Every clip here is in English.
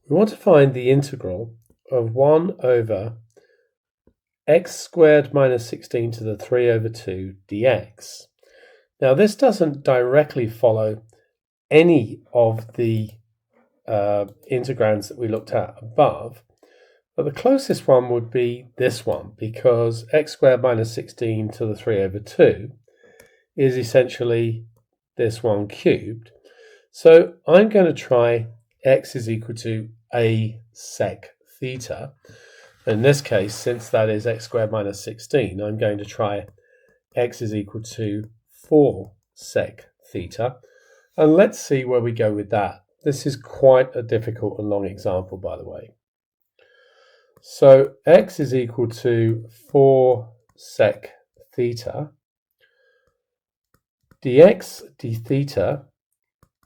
We want to find the integral of 1 over x squared minus 16 to the 3 over 2 dx. Now this doesn't directly follow any of the integrands that we looked at above, but the closest one would be this one, because x squared minus 16 to the 3 over 2 is essentially this one cubed. So I'm going to try x is equal to a sec theta. In this case, since that is x squared minus 16, I'm going to try x is equal to 4 sec theta. And let's see where we go with that. This is quite a difficult and long example, by the way. So x is equal to 4 sec theta. Dx d theta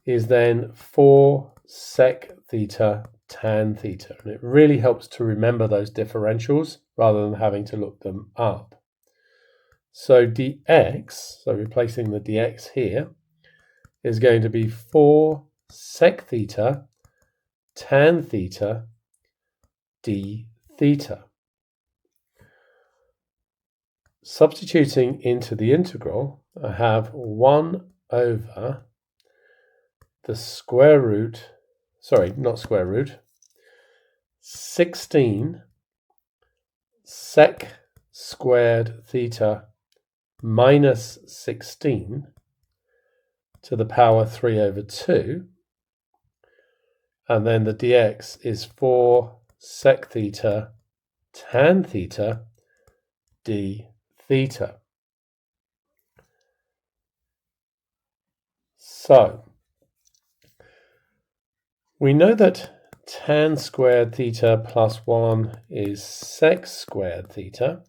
is then 4 sec theta tan theta. And it really helps to remember those differentials rather than having to look them up. So dx, so replacing the dx here, is going to be 4 sec theta tan theta d theta. Substituting into the integral, I have 1 over the square root, sorry, not square root, 16 sec squared theta minus 16 to the power 3 over 2, and then the dx is 4 sec theta tan theta d theta. So we know that tan squared theta plus 1 is sec squared theta,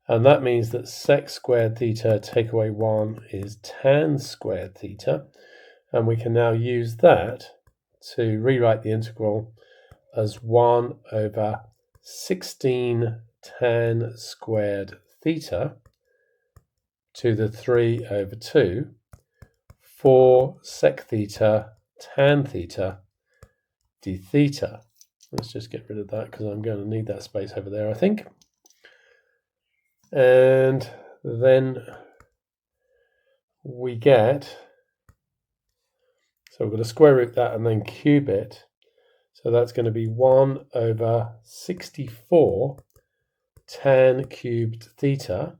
and that means that sec squared theta take away 1 is tan squared theta, and we can now use that to rewrite the integral as 1 over 16 tan squared theta to the 3 over 2, 4 sec theta tan theta d theta. Let's just get rid of that because I'm going to need that space over there, I think. And then we get, so we're going to square root that and then cube it. So that's going to be 1 over 64 tan cubed theta,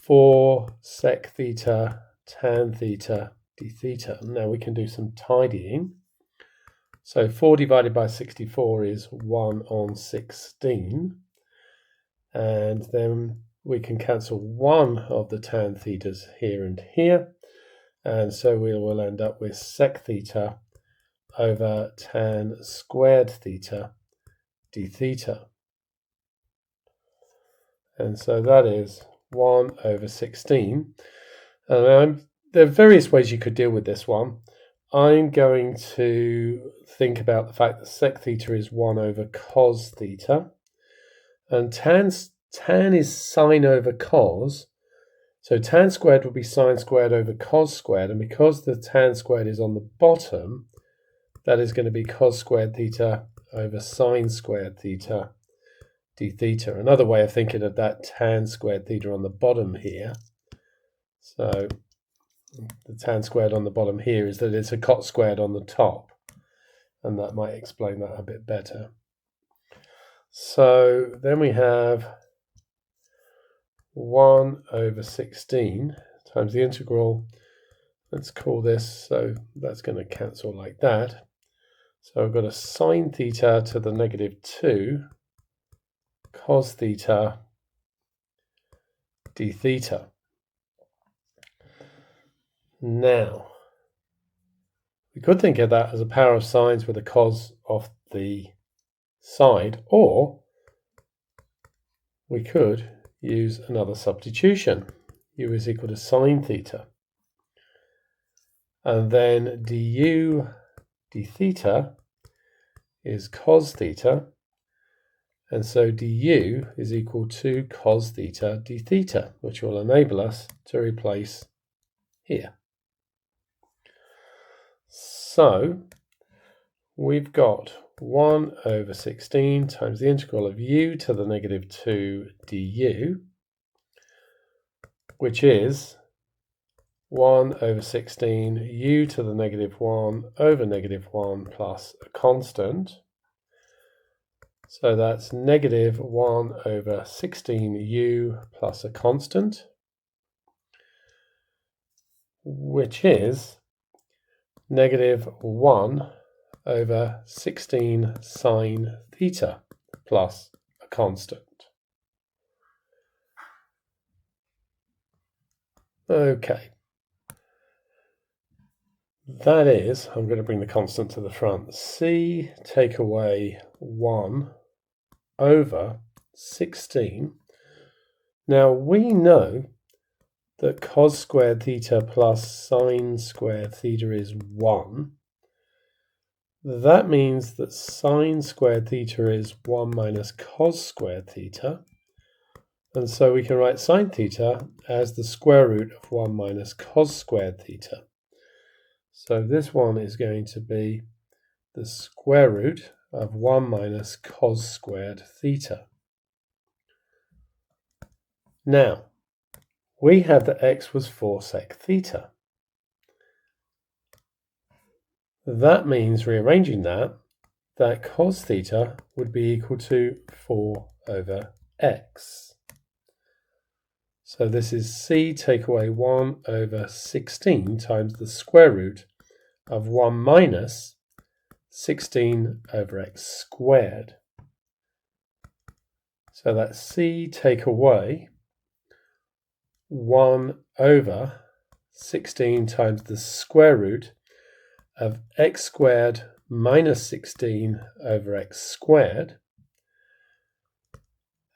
4 sec theta tan theta d theta. Now we can do some tidying. So 4 divided by 64 is 1 on 16. And then we can cancel 1 of the tan thetas here and here. And so we will end up with sec theta over tan squared theta d theta. And so that is 1 over 16. And there are various ways you could deal with this one. I'm going to think about the fact that sec theta is 1 over cos theta. And tan is sine over cos. So tan squared will be sine squared over cos squared. And because the tan squared is on the bottom, that is going to be cos squared theta over sine squared theta d theta. Another way of thinking of that tan squared theta on the bottom here. So the tan squared on the bottom here is that it's a cot squared on the top. And that might explain that a bit better. So then we have 1 over 16 times the integral. Let's call this, so that's going to cancel like that. So I've got a sine theta to the negative 2 cos theta d theta. Now, we could think of that as a pair of sines with a cos off the side, or we could use another substitution. U is equal to sine theta. And then du d theta is cos theta. And so du is equal to cos theta d theta, which will enable us to replace here. So we've got 1 over 16 times the integral of u to the negative 2 du, which is 1 over 16 u to the negative 1 over negative 1 plus a constant. So that's negative 1 over 16u plus a constant, which is negative 1 over 16 sine theta plus a constant. Okay. That is, I'm going to bring the constant to the front. C take away 1 over 16. Now we know that cos squared theta plus sine squared theta is 1. That means that sine squared theta is 1 minus cos squared theta. And so we can write sine theta as the square root of 1 minus cos squared theta. So this one is going to be the square root of 1 minus cos squared theta. Now, we have that x was 4 sec theta. That means, rearranging that cos theta would be equal to 4 over x. So this is c take away 1 over 16 times the square root of 1 minus 16 over x squared. So that's c take away 1 over 16 times the square root of x squared minus 16 over x squared.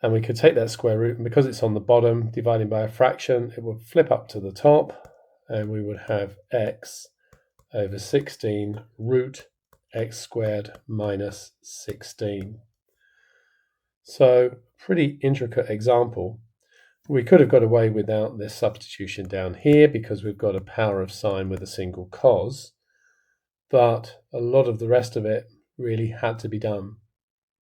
And we could take that square root, and because it's on the bottom, dividing by a fraction, it would flip up to the top, and we would have x over 16 root x squared minus 16. So, pretty intricate example. We could have got away without this substitution down here because we've got a power of sine with a single cos, but a lot of the rest of it really had to be done.